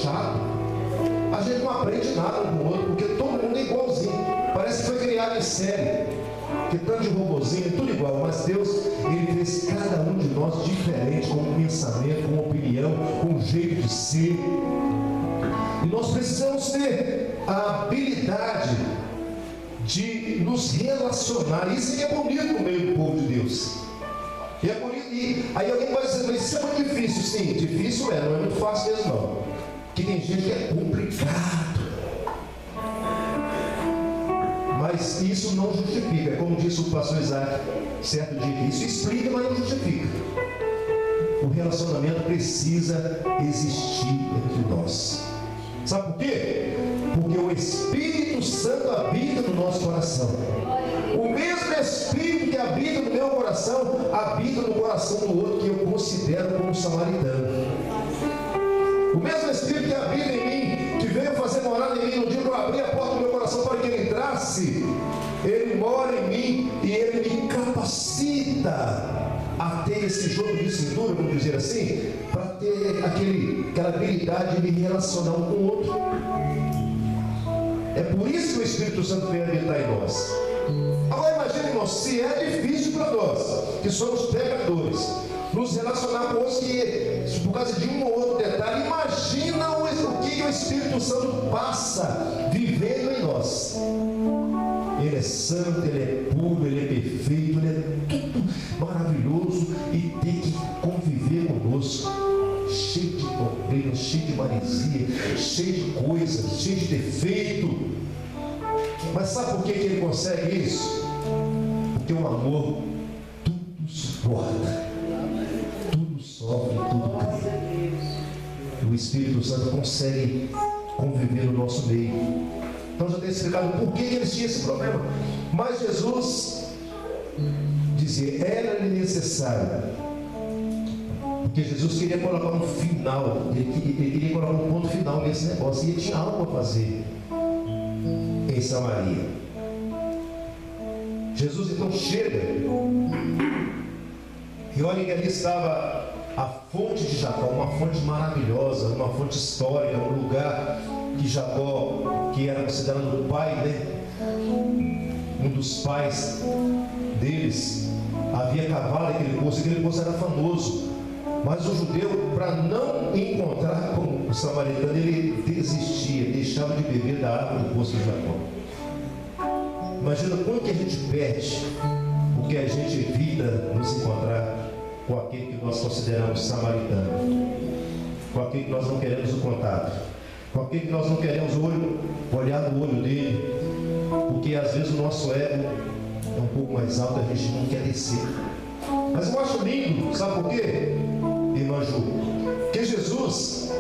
chato. A gente não aprende nada um com o outro, porque todo mundo é igualzinho. Parece que foi criado em série. Que tanto de robozinho, tudo igual. Mas Deus, Ele fez cada um de nós diferente, com um pensamento, com uma opinião, com um jeito de ser. E nós precisamos ter a habilidade de nos relacionar. Isso é bonito no meio do povo de Deus. E é bonito. E aí alguém pode dizer, mas isso é muito difícil. Sim, difícil não é muito fácil mesmo não. Porque tem gente que é complicado. Mas isso não justifica. Como disse o pastor Isaac certo dia, isso explica, mas não justifica. O relacionamento precisa existir entre nós. Sabe por quê? Porque o Espírito Santo habita no nosso coração. O mesmo Espírito que habita no meu coração, habita no coração do outro que eu considero como samaritano. O mesmo Espírito que habita em mim, que veio fazer morada em mim no dia que eu abri a porta do meu coração para que ele entrasse, ele mora em mim e ele me capacita a ter esse jogo de cintura, vamos dizer assim, para ter aquela habilidade de me relacionar um com o outro. É por isso que o Espírito Santo vem habitar em nós. Agora imagine, irmão, se é difícil para nós, que somos pecadores, nos relacionar com outros que, por causa de um ou outro detalhe, imagina o que o Espírito Santo passa vivendo em nós. Ele é santo, ele é puro, ele é perfeito, ele é tudo maravilhoso e tem que conviver conosco, cheio de problemas, cheio de maresia, cheio de coisas, cheio de defeito. Mas sabe por que ele consegue isso? Porque o amor tudo suporta, tudo sofre, tudo crê. O Espírito Santo consegue conviver no nosso meio. Então já tenho explicado por que eles tinham esse problema. Mas Jesus dizia, era-lhe necessário. Porque Jesus queria colocar um final, ele queria colocar um ponto final nesse negócio. E ele tinha algo a fazer em Samaria. Jesus então chega. E olha que ali estava a fonte de Jacó, uma fonte maravilhosa, uma fonte histórica, um lugar que Jacó, que era considerado o pai, um dos pais deles, havia cavado aquele poço era famoso. Mas o judeu, para não encontrar com o samaritano, ele desistia, deixava de beber da água do poço de Jacó. Imagina quanto que a gente perde, o que a gente evita nos encontrar com aquele que nós consideramos samaritano, com aquele que nós não queremos o contato, com aquele que nós não queremos olhar no olho dele, porque às vezes o nosso ego é um pouco mais alto, a gente não quer descer. Mas eu acho lindo, sabe por quê, irmã Ju? Porque Jesus,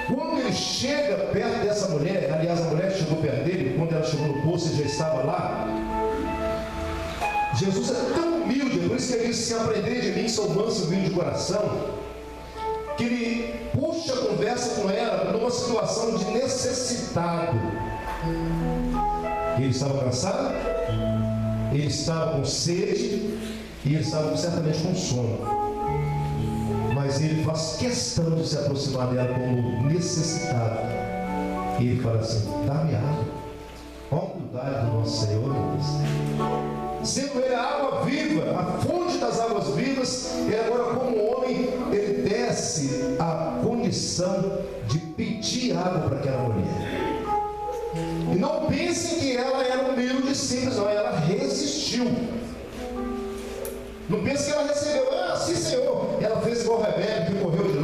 quando ele chega perto dessa mulher, aliás, a mulher que chegou perto dele, quando ela chegou no poço, ele já estava lá. Jesus é tão humilde, por isso que ele disse: se aprender de mim, sou manso e humilde de coração, que ele puxa a conversa com ela numa situação de necessitado. Ele estava cansado, ele estava com sede e ele estava certamente com sono. Mas ele faz questão de se aproximar dela como necessitado. E ele fala assim: dá-me água. Olha a humildade do nosso Senhor, meu Deus. Sendo ele a água viva, a fonte das águas vivas, ele agora, como homem, ele desce a condição de pedir água para aquela mulher. E não pensem que ela era humilde e simples, não, ela resistiu. Não pense que ela recebeu, sim Senhor. Ela fez igual o Rebeca, que correu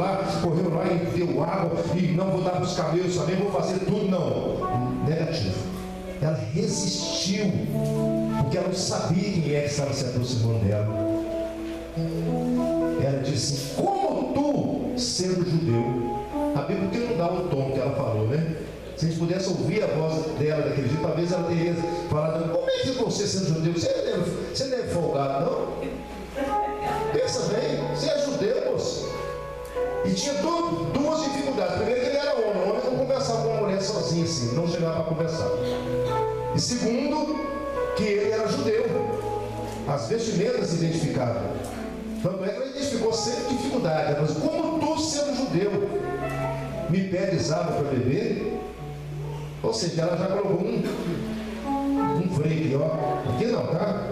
lá e deu água, e não vou dar para os camelos também, vou fazer tudo, não. Negativo. Ela resistiu, porque ela não sabia quem é que estava se aproximando dela. Ela disse: como tu, sendo judeu? A Bíblia porque não dá o tom que ela falou, né? Se a gente pudesse ouvir a voz dela daquele jeito, talvez ela teria falado: como é que você, sendo judeu, você não é folgado, não? Pensa bem, você é judeu, moço. E tinha duas dificuldades. Primeiro, que ele era homem. O homem não conversava com uma mulher sozinha assim, não chegava para conversar. E segundo, que ele era judeu. As vestimentas se identificavam. Tanto é que ele identificou sempre dificuldade. Mas como tu, sendo judeu? me pedes água para beber? Ou seja, ela já colocou um freio aqui, ó. Aqui não, tá?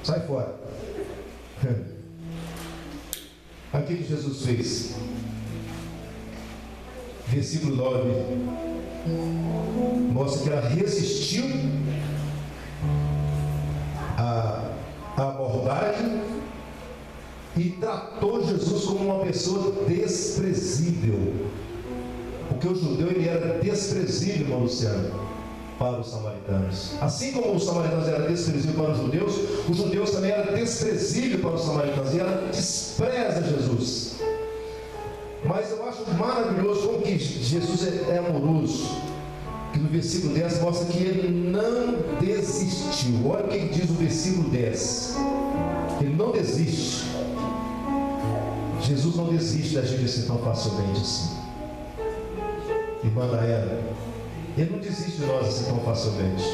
Sai fora. Aqui que Jesus fez. Versículo 9 mostra que ela resistiu à abordagem e tratou Jesus como uma pessoa desprezível. Porque o judeu, ele era desprezível, irmão Luciano, para os samaritanos. Assim como os samaritanos eram desprezíveis para os judeus também eram desprezíveis para os samaritanos. E ela despreza Jesus. Mas eu acho maravilhoso como que Jesus é amoroso. Que no versículo 10 mostra que ele não desistiu. Olha o que diz o versículo 10. Ele não desiste. Jesus não desiste da gente assim tão facilmente assim. Irmã Daena, ele não desiste de nós assim tão facilmente.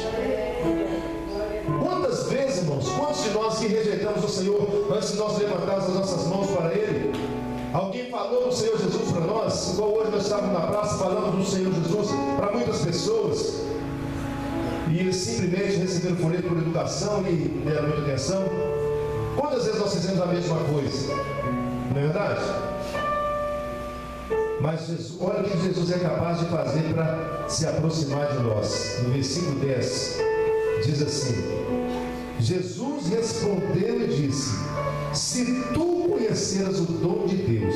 Quantas vezes, irmãos, quantos de nós que rejeitamos o Senhor antes de nós levantarmos as nossas mãos para Ele? Alguém falou do Senhor Jesus para nós, igual hoje nós estávamos na praça falando do Senhor Jesus para muitas pessoas, e eles simplesmente receberam folheto por educação e deram muita atenção. Quantas vezes nós fizemos a mesma coisa? Não é verdade? Mas Jesus, olha o que Jesus é capaz de fazer para se aproximar de nós. No versículo 10 diz assim: Jesus respondeu e disse: se tu conheceras o dom de Deus,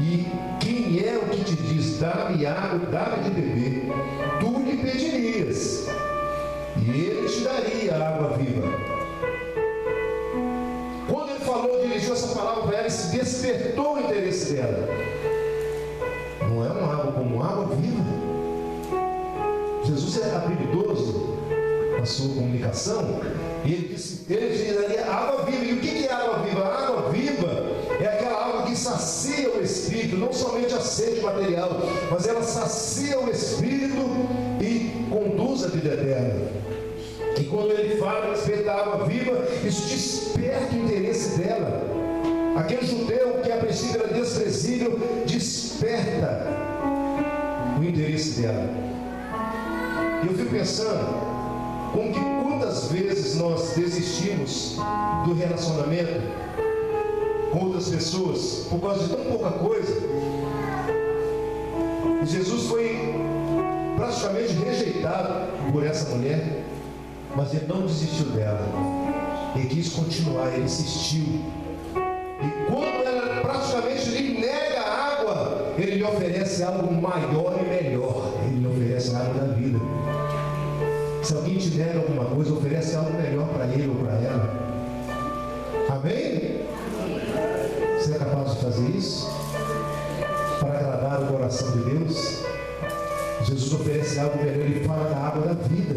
e quem é o que te diz, dá-me água, dá-me de beber, tu lhe pedirias, e ele te daria a água viva. Quando ele falou, dirigiu essa palavra para ela, se despertou o interesse dela. Não é uma água como água viva. Jesus é habilidoso na sua comunicação. E ele disse, ele te daria água viva. E o que é água viva? A água viva é aquela água que sacia o espírito, não somente a sede material, mas ela sacia o espírito e conduz a vida eterna. E quando ele fala a respeito da água viva, isso desperta o interesse dela. Aquele judeu que a princípio era desprezível, desperta o interesse dela. E eu fico pensando, como que quantas vezes nós desistimos do relacionamento com outras pessoas por causa de tão pouca coisa. E Jesus foi praticamente rejeitado por essa mulher, mas ele não desistiu dela. Ele quis continuar, ele insistiu. E quando ela praticamente lhe nega a água, ele lhe oferece algo maior e melhor. Ele lhe oferece a água da vida. Se alguém te nega alguma coisa, oferece algo melhor para ele ou para ela. Amém? Você é capaz de fazer isso? Para agradar o coração de Deus? Jesus oferece algo melhor, ele fala da água da vida.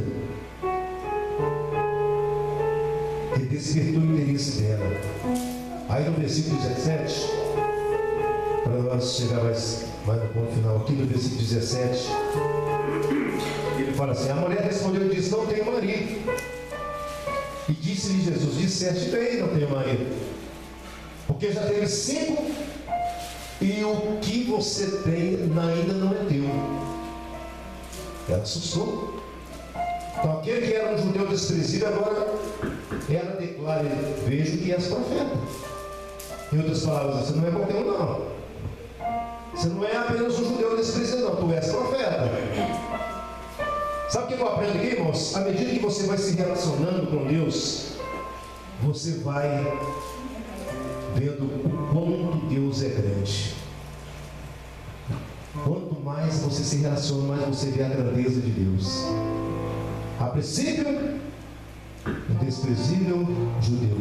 Ele despertou o interesse dela. Aí no versículo 17, para nós chegar mais no ponto final aqui, no versículo 17, ele fala assim: a mulher respondeu e disse: não tenho marido. E disse-lhe Jesus: disseste bem, não tenho marido, porque já teve 5 e o que você tem ainda não é teu. Ela assustou. Então aquele que era um judeu desprezível, agora ela declara: vejo que és profeta. Em outras palavras, você não é qualquer um, não. Você não é apenas um judeu desprezível, não. Tu és profeta. Sabe o que eu aprendo aqui, irmãos? À medida que você vai se relacionando com Deus, você vai vendo o quanto Deus é grande. Quanto mais você se relaciona, mais você vê a grandeza de Deus. A princípio, um desprezível judeu.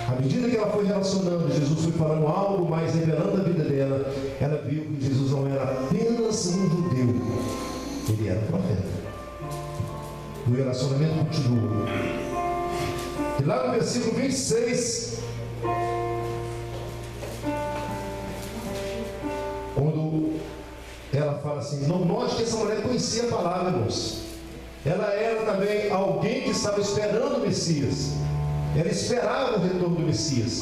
À medida que ela foi relacionando, Jesus foi falando algo mais, revelando a vida dela. Ela viu que Jesus não era apenas um judeu, ele era um profeta. O relacionamento continua. E lá no versículo 26, quando ela fala assim, não note que essa mulher conhecia a palavra, irmãos. Ela era também alguém que estava esperando o Messias. Ela esperava o retorno do Messias.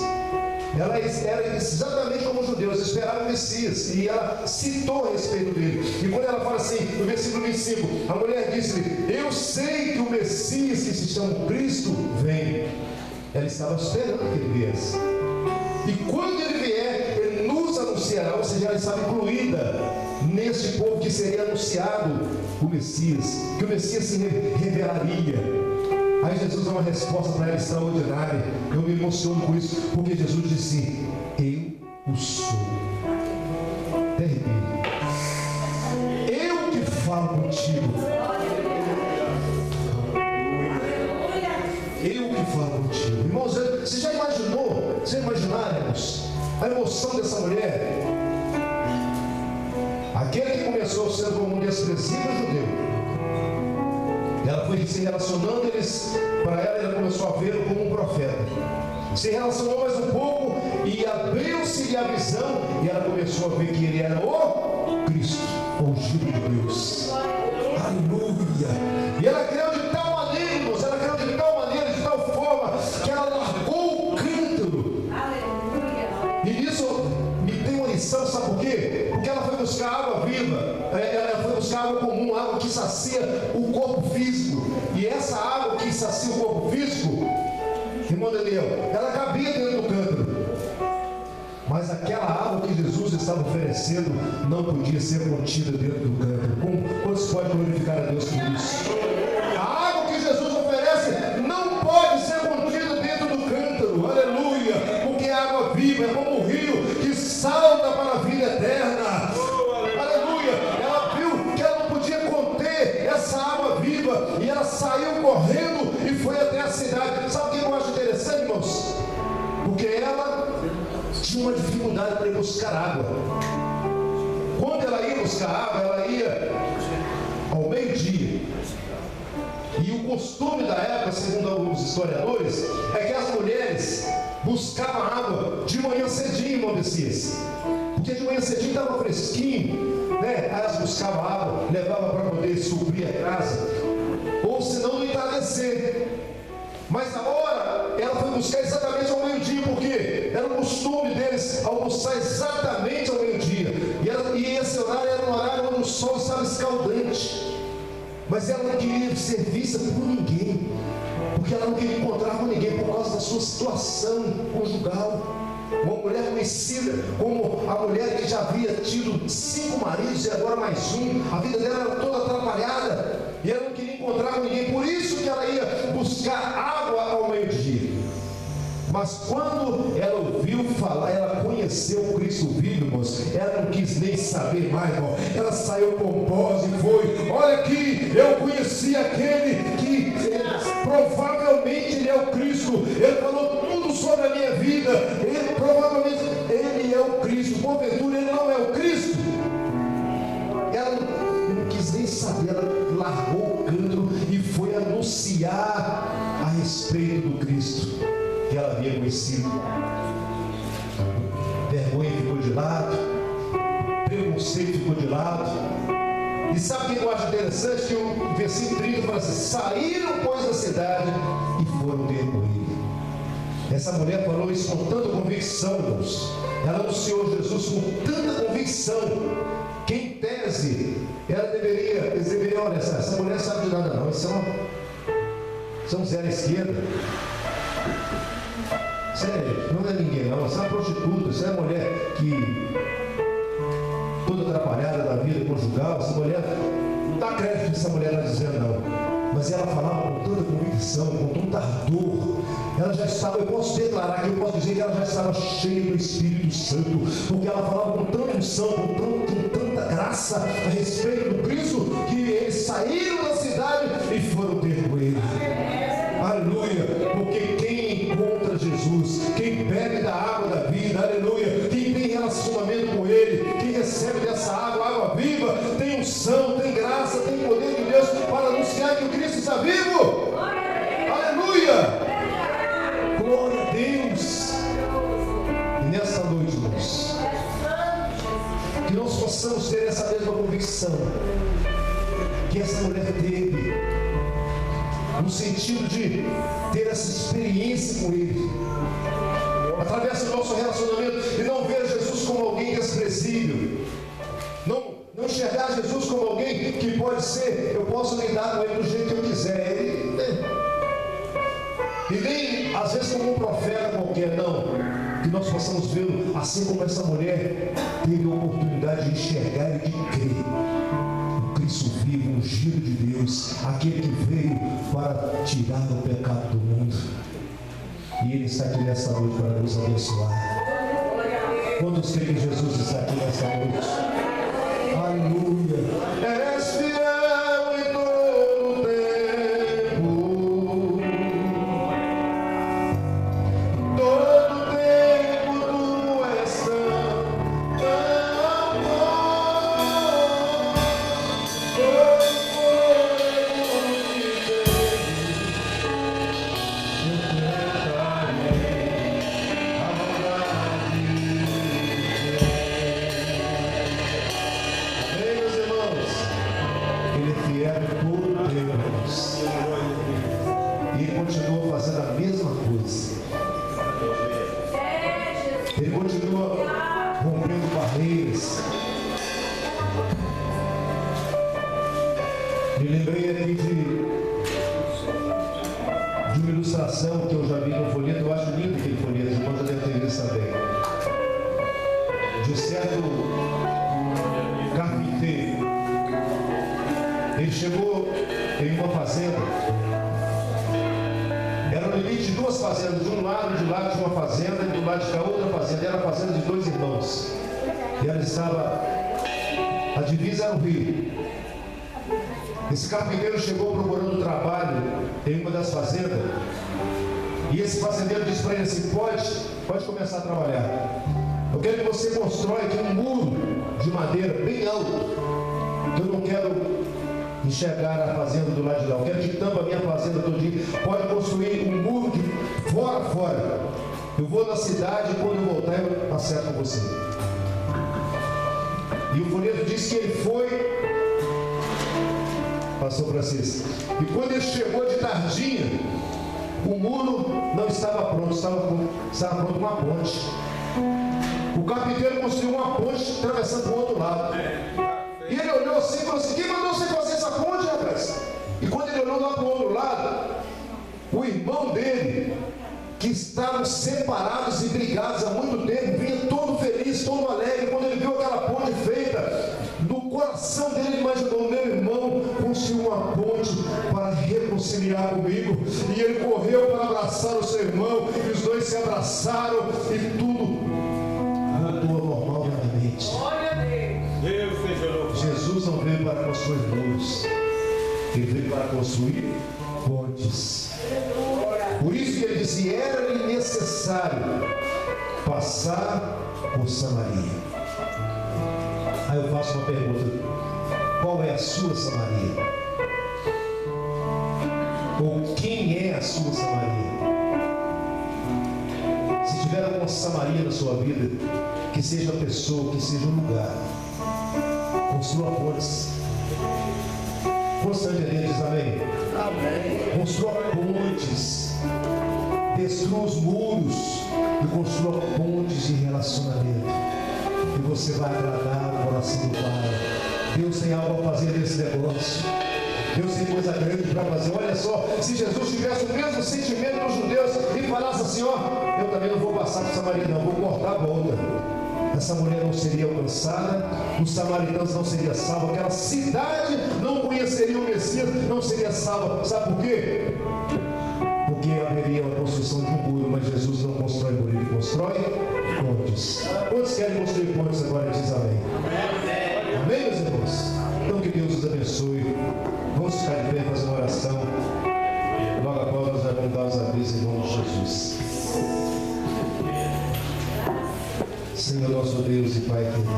Ela era exatamente como os judeus, esperavam o Messias, e ela citou a respeito dele. E quando ela fala assim, no versículo 25, a mulher disse-lhe: eu sei que o Messias, que se chama Cristo, vem. Ela estava esperando que ele viesse. E quando ele vier, ele nos anunciará, ou seja, ela estava incluída neste povo que seria anunciado o Messias, que o Messias se revelaria. Aí Jesus dá uma resposta para ela extraordinária. Eu me emociono com isso, porque Jesus disse: eu o sou. Terrível. Eu que falo contigo. Eu que falo contigo. Irmãos, você já imaginou? Você imaginaram, irmãos, a emoção dessa mulher? Aquele que começou sendo um desprezível judeu, ela foi se relacionando, para ela começou a vê-lo como um profeta. Se relacionou mais um pouco e abriu-se-lhe a visão, e ela começou a ver que ele era o Cristo, o ungido de Deus. Aleluia! E ela creu de tal maneira, irmãos, ela creu de tal maneira, de tal forma, que ela largou o cântaro. Aleluia! E nisso me tem uma lição, sabe por quê? Porque ela foi buscar água viva. Ela foi buscar água comum, água que sacia o corpo físico. E essa água que sacia o corpo físico, irmão Daniel, ela cabia dentro do cântaro. Mas aquela água que Jesus estava oferecendo não podia ser contida dentro do cântaro. Como se pode glorificar a Deus por isso? A água que Jesus oferece não pode ser contida dentro do cântaro. Aleluia! Porque é água viva, é como um rio que salta para a vida eterna. Essa água viva, e ela saiu correndo e foi até a cidade. Sabe o que eu acho interessante, irmãos? Porque ela tinha uma dificuldade para ir buscar água. Quando ela ia buscar água, ela ia ao meio-dia. E o costume da época, segundo os historiadores, é que as mulheres buscavam água de manhã cedinho, irmão Messias. Porque de manhã cedinho estava fresquinho, né? Aí elas buscavam água, levavam para poder suprir a casa, ou senão no entardecer. Mas a hora, ela foi buscar exatamente ao meio-dia, porque era o costume deles almoçar exatamente ao meio-dia. E esse horário era um horário onde o sol estava escaldante. Mas ela não queria ser vista por ninguém, porque ela não queria encontrar com ninguém por causa da sua situação conjugal. Uma mulher conhecida como a mulher que já havia tido 5 maridos e agora mais um. A vida dela era toda atrapalhada e ela não queria encontrar com ninguém. Por isso que ela ia buscar água ao meio-dia. Mas quando ela ouviu falar, ela conheceu o Cristo vivo, irmãos, ela não quis nem saber mais, irmão. Ela saiu pomposa e foi: olha aqui, eu conheci aquele que provavelmente ele é o Cristo. Ele falou tudo sobre a minha vida. Provavelmente ele é o Cristo. Porventura ele não é o Cristo. Ela não quis nem saber, ela largou o cântaro e foi anunciar a respeito do Cristo que ela havia conhecido. Vergonha ficou de lado, preconceito ficou de lado. E sabe o que eu acho interessante? Que o versículo 30 fala assim: saíram, pois, da cidade e foram ter com ele. Essa mulher falou isso com tanta convicção, irmãos. Ela anunciou Jesus com tanta convicção, que em tese eles deveriam: olha, essa mulher não sabe de nada não, isso é um zero à esquerda. Sério, não é ninguém não, isso é uma prostituta, isso é uma mulher que toda atrapalhada da vida conjugal. Essa mulher, não dá crédito que essa mulher está dizendo não, mas ela falava com tanta convicção, com tanto ardor. Ela já estava, eu posso declarar que eu posso dizer que ela já estava cheia do Espírito Santo, porque ela falava com tanta unção, com tanta graça a respeito do Cristo, que eles saíram da cidade e foram ter com ele. Aleluia, porque quem encontra Jesus, quem bebe da água da vida, aleluia, quem tem relacionamento com ele, quem recebe dessa água, água viva, tem unção, tem graça, tem poder de Deus para anunciar que o Cristo está vivo. Aleluia, glória a Deus. E nessa noite, irmãos, que nós possamos ter essa mesma convicção que essa mulher teve, no sentido de ter essa experiência com ele. atravessa o nosso relacionamento e não ver Jesus como alguém desprezível. Não enxergar Jesus como alguém que pode ser, eu posso lidar com ele do jeito que eu quiser. E nem às vezes como um profeta qualquer, não. Que nós possamos vê-lo assim como essa mulher teve a oportunidade de enxergar e de crer. O Cristo vivo, o ungido de Deus, aquele que veio para tirar o pecado do mundo. E Ele está aqui nesta noite para nos abençoar. Quantos creem que Jesus está aqui nesta noite? Aleluia. És fiel em todo tempo. Todo tempo tu és tão bom. Pois foi continua fazendo a mesma coisa. Ele continua rompendo barreiras. Me lembrei aqui de uma ilustração que eu já vi no folheto. Eu acho lindo aquele folheto, os irmãos já devem ter visto também. De um certo carpinteiro. Ele chegou em uma fazenda. Era no limite de duas fazendas, de um lado de lá tinha uma fazenda e do lado de cá outra fazenda. Era a fazenda de dois irmãos. E ela estava, a divisa era o rio. Esse carpinteiro chegou procurando trabalho em uma das fazendas. E esse fazendeiro disse para ele assim: pode começar a trabalhar. Eu quero que você constrói aqui um muro de madeira bem alto, que eu não quero enxergar a fazenda do lado de lá. Eu quero que tampa a minha fazenda todinha. Pode construir um muro de fora a fora. Eu vou na cidade e quando eu voltar eu acerto com você. E o folheto disse que ele foi, pastor Francisco, e quando ele chegou de tardinha, o muro não estava pronto, estava pronto uma ponte. O carpinteiro construiu uma ponte atravessando para o outro lado. E ele olhou assim e falou assim: quem mandou você fazer essa ponte, rapaz? E quando ele olhou lá para o outro lado, o irmão dele, que estavam separados e brigados há muito tempo, vinha todo feliz, todo alegre. Quando ele viu aquela ponte feita, no coração dele ele imaginou: meu irmão construiu uma ponte para reconciliar comigo. E ele correu para abraçar o seu irmão, e os dois se abraçaram, e tudo voltou ao normal novamente. Jesus não veio para construir muros, ele veio para construir pontes. Por isso que ele disse: era-lhe necessário passar por Samaria. Aí eu faço uma pergunta: qual é a sua Samaria? Ou quem é a sua Samaria? Se tiver alguma Samaria na sua vida, que seja a pessoa, que seja o lugar, construa pontes. Constantemente diz amém. Amém. Construa pontes. Destrua os muros e construa pontes de relacionamento. E você vai agradar o coração do Pai. Deus tem algo a fazer nesse negócio. Deus tem coisa grande para fazer. Olha só, se Jesus tivesse o mesmo sentimento dos judeus e falasse assim: ó, eu também não vou passar por Samaria, não, vou cortar a volta. Essa mulher não seria alcançada, os samaritanos não seriam salvos, aquela cidade não conheceria o Messias, não seria salva. Sabe por quê? Porque haveria uma construção de um muro, mas Jesus não constrói muro, ele constrói pontes. Quantos querem construir pontes agora? Diz amém. Amém, meus irmãos? Então que Deus os abençoe. Vamos ficar de pé e fazer uma oração. Logo após nós vamos dar os avisos em nome de Jesus. Senhor nosso Deus e Pai querido,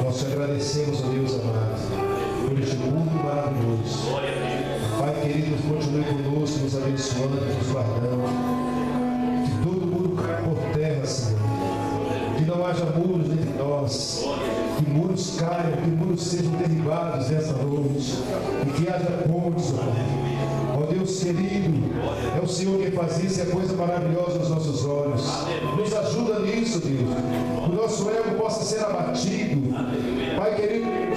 nós te agradecemos, ó Deus amado, por este mundo maravilhoso. Pai querido, continue conosco, nos abençoando, nos guardando. Que todo muro caia por terra, Senhor. Que não haja muros entre nós. Que muros caiam, que muros sejam derribados nessa noite. E que haja pontes, ó Pai. Ó Deus querido, é o Senhor quem faz isso, é coisa maravilhosa aos nossos olhos. Nos ajuda nisso, Deus. Que o nosso ego possa ser abatido. Pai querido,